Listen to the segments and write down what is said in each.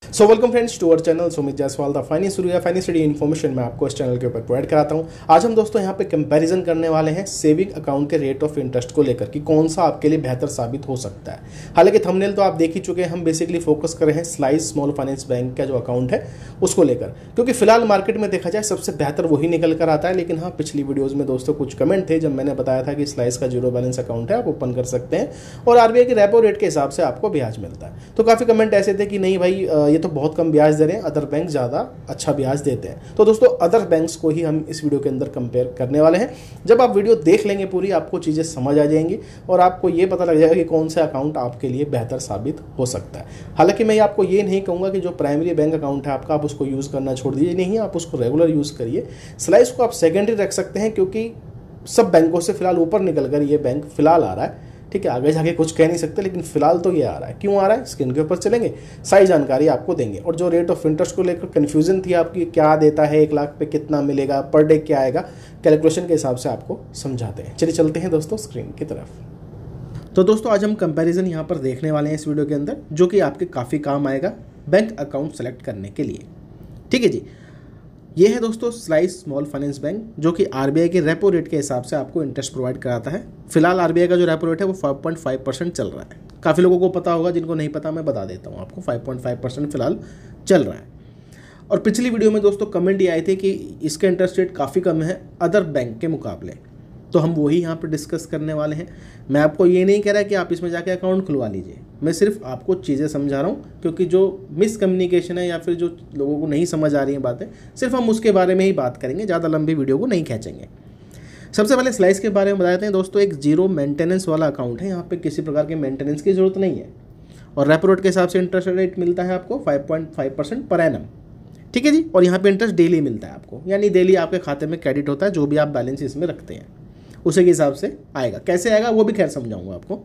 So welcome friends to our channel Sumit Jaiswal the finance study information मैं आपको इस channel के ऊपर प्रोवाइड कराता हूं। आज हम दोस्तों यहां पे कंपैरिजन करने वाले हैं सेविंग अकाउंट के रेट ऑफ इंटरेस्ट को लेकर कि कौन सा आपके लिए बेहतर साबित हो सकता है। हालांकि थंबनेल तो आप देख ही चुके हैं, हम बेसिकली फोकस कर रहे हैं स्लाइस स्मॉल फाइनेंस बैंक का जो अकाउंट है उसको लेकर, क्योंकि फिलहाल मार्केट में देखा जाए सबसे बेहतर वही निकल कर आता है। लेकिन हाँ, पिछली वीडियोज में दोस्तों कुछ कमेंट थे जब मैंने बताया था कि स्लाइस का जीरो बैलेंस अकाउंट है, आप ओपन कर सकते हैं और आरबीआई के रेपो रेट के हिसाब से आपको ब्याज मिलता है। तो काफी कमेंट ऐसे थे कि नहीं भाई ये तो बहुत कम ब्याज दे रहे हैं, अदर बैंक ज़्यादा अच्छा ब्याज देते हैं। तो दोस्तों अदर बैंक्स को ही हम इस वीडियो के अंदर कंपेयर करने वाले हैं। जब आप वीडियो देख लेंगे पूरी, आपको चीज़ें समझ आ जाएंगी और आपको ये पता लग जाएगा कि कौन सा अकाउंट आपके लिए बेहतर साबित हो सकता है। हालांकि मैं आपको ये नहीं कहूँगा कि जो प्राइमरी बैंक अकाउंट है आपका आप उसको यूज़ करना छोड़ दीजिए, नहीं, आप उसको रेगुलर यूज़ करिए। स्लाइस को आप सेकेंडरी रख सकते हैं क्योंकि सब बैंकों से फिलहाल ऊपर निकल कर ये बैंक फिलहाल आ रहा है। ठीक है, आगे जाके कुछ कह नहीं सकते, लेकिन फिलहाल तो ये आ रहा है। क्यों आ रहा है, स्क्रीन के ऊपर चलेंगे, सारी जानकारी आपको देंगे। और जो रेट ऑफ इंटरेस्ट को लेकर कंफ्यूजन थी आपकी, क्या देता है, 1 लाख पे कितना मिलेगा, पर डे क्या आएगा, कैलकुलेशन के हिसाब से आपको समझाते हैं। चलिए चलते हैं दोस्तों स्क्रीन की तरफ। तो दोस्तों आज हम कंपैरिजन यहाँ पर देखने वाले हैं इस वीडियो के अंदर, जो कि आपके काफ़ी काम आएगा बैंक अकाउंट सेलेक्ट करने के लिए। ठीक है जी, ये है दोस्तों स्लाइस स्मॉल फाइनेंस बैंक, जो कि आरबीआई के रेपो रेट के हिसाब से आपको इंटरेस्ट प्रोवाइड कराता है। फिलहाल आरबीआई का जो रेपो रेट है वो 5.5% चल रहा है। काफ़ी लोगों को पता होगा, जिनको नहीं पता मैं बता देता हूँ आपको, 5.5% फिलहाल चल रहा है। और पिछली वीडियो में दोस्तों कमेंट ये आए थे कि इसका इंटरेस्ट रेट काफ़ी कम है अदर बैंक के मुकाबले, तो हम वही यहाँ पर डिस्कस करने वाले हैं। मैं आपको ये नहीं कह रहा कि आप इसमें जाके अकाउंट खुलवा लीजिए, मैं सिर्फ आपको चीज़ें समझा रहा हूँ, क्योंकि जो मिसकम्युनिकेशन है या फिर जो लोगों को नहीं समझ आ रही हैं बातें, सिर्फ हम उसके बारे में ही बात करेंगे, ज़्यादा लंबी वीडियो को नहीं खींचेंगे। सबसे पहले स्लाइस के बारे में बताते हैं दोस्तों। एक जीरो मेंटेनेंस वाला अकाउंट है, यहाँ पे किसी प्रकार के मेंटेनेंस की जरूरत नहीं है और रेपो रेट के हिसाब से इंटरेस्ट रेट मिलता है आपको 5.5% पर एनम। ठीक है जी, और यहाँ पे इंटरेस्ट डेली मिलता है आपको, यानी डेली आपके खाते में क्रेडिट होता है, जो भी आप बैलेंस इसमें रखते हैं उसी के हिसाब से आएगा। कैसे आएगा वो भी खैर समझाऊंगा आपको।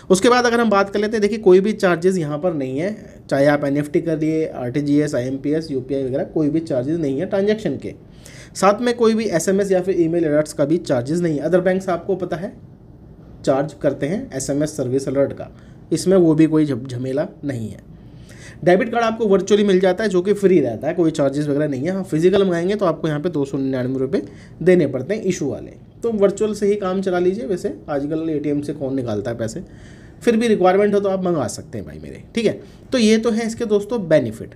उसके बाद अगर हम बात कर लेते हैं, देखिए कोई भी चार्जेस यहाँ पर नहीं है, चाहे आप एनएफटी कर लिए, आरटीजीएस, आईएमपीएस, यूपीआई वगैरह, कोई भी चार्जेस नहीं है ट्रांजैक्शन के। साथ में कोई भी एसएमएस या फिर ईमेल अलर्ट्स का भी चार्जेस नहीं है। अदर बैंक्स आपको पता है चार्ज करते हैं एसएमएस सर्विस अलर्ट का, इसमें वो भी कोई झमेला नहीं है। डेबिट कार्ड आपको वर्चुअली मिल जाता है, जो कि फ्री रहता है, कोई चार्जेस वगैरह नहीं है। हाँ, फिजिकल मंगाएंगे तो आपको यहाँ पे 299 रुपये देने पड़ते हैं इशू वाले, तो वर्चुअल से ही काम चला लीजिए। वैसे आजकल एटीएम से कौन निकालता है पैसे, फिर भी रिक्वायरमेंट हो तो आप मंगवा सकते हैं भाई मेरे। ठीक है, तो ये तो है इसके दोस्तों बेनिफिट।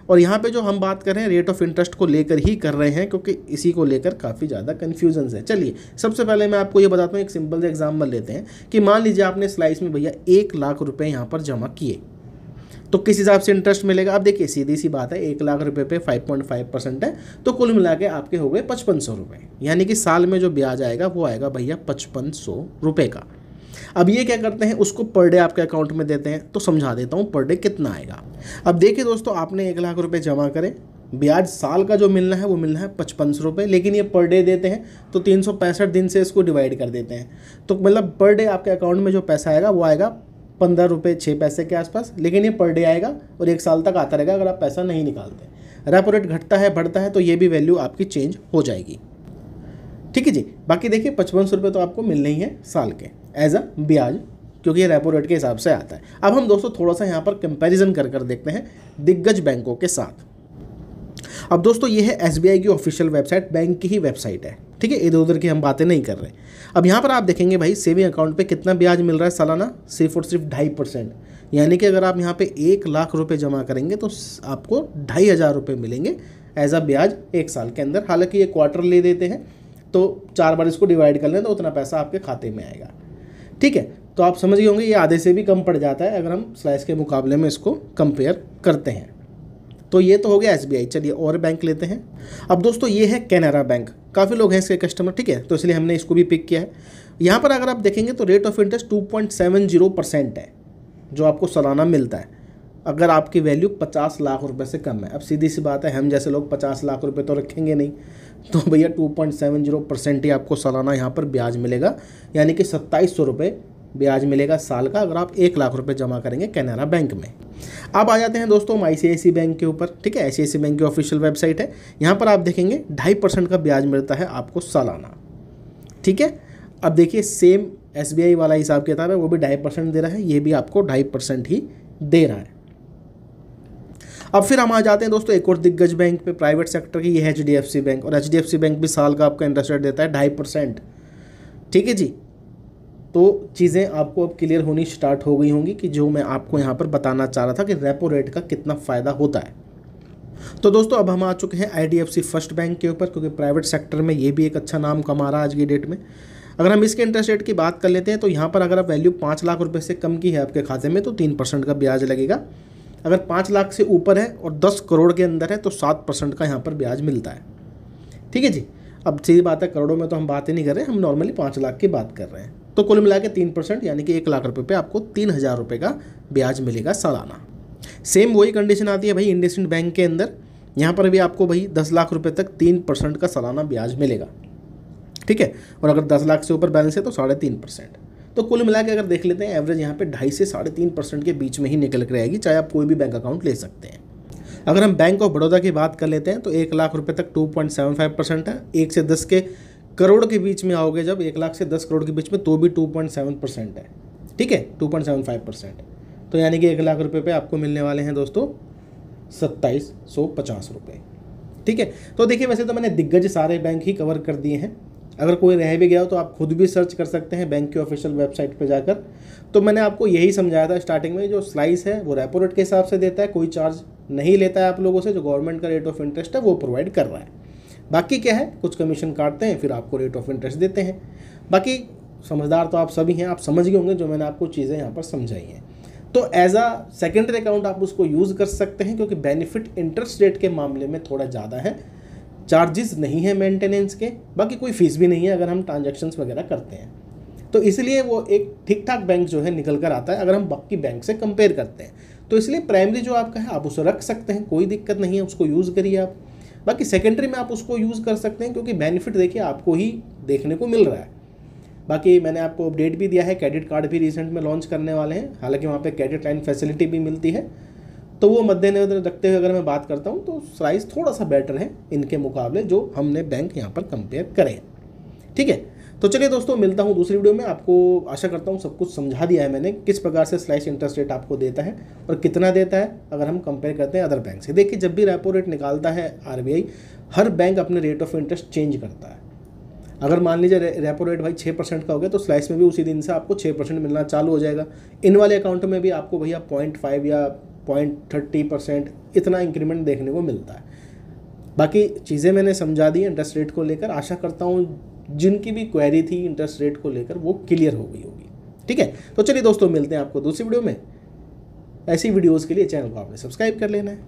और यहाँ पे जो हम बात कर रहे हैं रेट ऑफ इंटरेस्ट को लेकर ही कर रहे हैं, क्योंकि इसी को लेकर काफ़ी ज़्यादा कन्फ्यूजन है। चलिए सबसे पहले मैं आपको ये बताता हूँ, एक सिंपल से एग्जाम्पल लेते हैं कि मान लीजिए आपने स्लाइस में भैया 1 लाख रुपये यहाँ पर जमा किए, तो किस हिसाब से इंटरेस्ट मिलेगा। अब देखिए सीधी सी बात है, 1 लाख रुपए पे 5.5% है, तो कुल मिला के आपके हो गए 5500 रुपये, यानी कि साल में जो ब्याज आएगा वो आएगा भैया 5500 रुपये का। अब ये क्या करते हैं, उसको पर डे आपके अकाउंट में देते हैं, तो समझा देता हूँ पर डे कितना आएगा। अब देखिए दोस्तों, आपने 1 लाख रुपये जमा करें, ब्याज साल का जो मिलना है वो मिलना है 5500 रुपये, लेकिन ये पर डे देते हैं तो 365 दिन से इसको डिवाइड कर देते हैं, तो मतलब पर डे आपके अकाउंट में जो पैसा आएगा वो आएगा 15 रुपये 6 पैसे के आसपास, लेकिन ये पर डे आएगा और 1 साल तक आता रहेगा अगर आप पैसा नहीं निकालते। रेपो रेट घटता है बढ़ता है तो ये भी वैल्यू आपकी चेंज हो जाएगी। ठीक है जी, बाकी देखिए 5500 रुपये तो आपको मिलने ही है साल के एज अ ब्याज, क्योंकि ये रेपो रेट के हिसाब से आता है। अब हम दोस्तों थोड़ा सा यहाँ पर कंपैरिजन कर देखते हैं दिग्गज बैंकों के साथ। अब दोस्तों ये है एसबीआई की ऑफिशियल वेबसाइट, बैंक की ही वेबसाइट है। ठीक है, इधर उधर की हम बातें नहीं कर रहे। अब यहाँ पर आप देखेंगे भाई सेविंग अकाउंट पे कितना ब्याज मिल रहा है सालाना, सिर्फ और सिर्फ 2.5%, यानी कि अगर आप यहाँ पे 1 लाख रुपए जमा करेंगे तो आपको 2500 रुपये मिलेंगे एज अ ब्याज 1 साल के अंदर। हालांकि ये क्वार्टर ले देते हैं, तो 4 बार इसको डिवाइड कर लें तो उतना पैसा आपके खाते में आएगा। ठीक है, तो आप समझ गए होंगे ये आधे से भी कम पड़ जाता है अगर हम स्लाइस के मुकाबले में इसको कंपेयर करते हैं। तो ये तो हो गया एसबीआई। चलिए और बैंक लेते हैं। अब दोस्तों ये है कैनरा बैंक, काफ़ी लोग हैं इसके कस्टमर। ठीक है, तो इसलिए हमने इसको भी पिक किया है। यहाँ पर अगर आप देखेंगे तो रेट ऑफ इंटरेस्ट 2.70% है जो आपको सालाना मिलता है अगर आपकी वैल्यू 50 लाख रुपए से कम है। अब सीधी सी बात है, हम जैसे लोग 50 लाख रुपए तो रखेंगे नहीं, तो भैया 2.70% ही आपको सालाना यहाँ पर ब्याज मिलेगा, यानी कि 2700 रुपये ब्याज मिलेगा साल का अगर आप 1 लाख रुपए जमा करेंगे कैनरा बैंक में। अब आ जाते हैं दोस्तों हम आईसीआईसी बैंक के ऊपर। ठीक है, आईसीआईसी बैंक की ऑफिशियल वेबसाइट है, यहाँ पर आप देखेंगे 2.5% का ब्याज मिलता है आपको सालाना। ठीक है, अब देखिए सेम एसबीआई वाला हिसाब किताब है, वो भी 2.5% दे रहा है, ये भी आपको 2.5% ही दे रहा है। अब फिर हम आ जाते हैं दोस्तों एक और दिग्गज बैंक पे, प्राइवेट सेक्टर की, ये है HDFC बैंक। और HDFC बैंक भी साल का आपका इंटरेस्ट रेट देता है 2.5%। ठीक है जी। तो चीज़ें आपको अब क्लियर होनी स्टार्ट हो गई होंगी कि जो मैं आपको यहाँ पर बताना चाह रहा था कि रेपो रेट का कितना फ़ायदा होता है। तो दोस्तों अब हम आ चुके हैं IDFC फर्स्ट बैंक के ऊपर, क्योंकि प्राइवेट सेक्टर में ये भी एक अच्छा नाम कमा रहा है आज की डेट में। अगर हम इसके इंटरेस्ट रेट की बात कर लेते हैं तो यहाँ पर अगर आप वैल्यू 5 लाख रुपए से कम की है आपके खाते में तो 3% का ब्याज लगेगा। अगर 5 लाख से ऊपर है और 10 करोड़ के अंदर है तो 7% का यहाँ पर ब्याज मिलता है। ठीक है जी। अब सीधी बात है, करोड़ों में तो हम बात ही नहीं कर रहे, हम नॉर्मली 5 लाख की बात कर रहे हैं। तो कुल मिला के 3% यानी कि 1 लाख रुपये पे आपको 3,000 रुपये का ब्याज मिलेगा सालाना। सेम वही कंडीशन आती है भाई इंडसइंड बैंक के अंदर। यहाँ पर भी आपको भाई 10 लाख रुपये तक 3% का सालाना ब्याज मिलेगा। ठीक है। और अगर 10 लाख से ऊपर बैलेंस है तो 3.5%। तो कुल मिला के अगर देख लेते हैं एवरेज यहाँ पे 2.5 से 3.5% के बीच में ही निकल कर आएगी, चाहे आप कोई भी बैंक अकाउंट ले सकते हैं। अगर हम बैंक ऑफ बड़ौदा की बात कर लेते हैं तो 1 लाख रुपए तक 2.75% है। 1 से 10 के करोड़ के बीच में आओगे जब 1 लाख से 10 करोड़ के बीच में तो भी 2.7% है। ठीक है, 2.75%। तो यानी कि 1 लाख रुपए पे आपको मिलने वाले हैं दोस्तों 2750 रुपये। ठीक है। तो देखिए वैसे तो मैंने दिग्गज सारे बैंक ही कवर कर दिए हैं। अगर कोई रह भी गया हो तो आप खुद भी सर्च कर सकते हैं बैंक की ऑफिशियल वेबसाइट पर जाकर। तो मैंने आपको यही समझाया था स्टार्टिंग में, जो स्लाइस है वो रेपो रेट के हिसाब से देता है, कोई चार्ज नहीं लेता है आप लोगों से। जो गवर्नमेंट का रेट ऑफ इंटरेस्ट है वो प्रोवाइड कर रहा है। बाकी क्या है, कुछ कमीशन काटते हैं फिर आपको रेट ऑफ इंटरेस्ट देते हैं। बाकी समझदार तो आप सभी हैं, आप समझ गए होंगे जो मैंने आपको चीज़ें यहाँ पर समझाई हैं। तो एज अ सेकेंडरी अकाउंट आप उसको यूज़ कर सकते हैं, क्योंकि बेनिफिट इंटरेस्ट रेट के मामले में थोड़ा ज़्यादा है। चार्जेस नहीं है मेंटेनेंस के, बाकी कोई फीस भी नहीं है अगर हम ट्रांजैक्शंस वगैरह करते हैं। तो इसलिए वो एक ठीक ठाक बैंक जो है निकल कर आता है अगर हम बाकी बैंक से कंपेयर करते हैं। तो इसलिए प्राइमरी जो आपका है आप उसे रख सकते हैं, कोई दिक्कत नहीं है, उसको यूज़ करिए आप। बाकी सेकेंडरी में आप उसको यूज़ कर सकते हैं, क्योंकि बेनिफिट देखिए आपको ही देखने को मिल रहा है। बाकी मैंने आपको अपडेट भी दिया है, क्रेडिट कार्ड भी रिसेंट में लॉन्च करने वाले हैं, हालांकि वहाँ पे क्रेडिट लाइन फैसिलिटी भी मिलती है। तो वो मद्देनजर रखते हुए अगर मैं बात करता हूँ तो प्राइस थोड़ा सा बेटर है इनके मुकाबले जो हमने बैंक यहाँ पर कंपेयर करें। ठीक है। तो चलिए दोस्तों, मिलता हूँ दूसरी वीडियो में। आपको आशा करता हूँ सब कुछ समझा दिया है मैंने, किस प्रकार से स्लाइस इंटरेस्ट रेट आपको देता है और कितना देता है अगर हम कंपेयर करते हैं अदर बैंक से। देखिए जब भी रेपो रेट निकालता है RBI, हर बैंक अपने रेट ऑफ इंटरेस्ट चेंज करता है। अगर मान लीजिए रेपो रेट भाई 6% का हो गया तो स्लाइस में भी उसी दिन से आपको 6% मिलना चालू हो जाएगा। इन वाले अकाउंट में भी आपको भैया 0.5 या 0.30% इतना इंक्रीमेंट देखने को मिलता है। बाकी चीज़ें मैंने समझा दी इंटरेस्ट रेट को लेकर। आशा करता हूँ जिनकी भी क्वेरी थी इंटरेस्ट रेट को लेकर वो क्लियर हो गई होगी। ठीक है। तो चलिए दोस्तों, मिलते हैं आपको दूसरी वीडियो में। ऐसी वीडियोज़ के लिए चैनल को आपने सब्सक्राइब कर लेना है।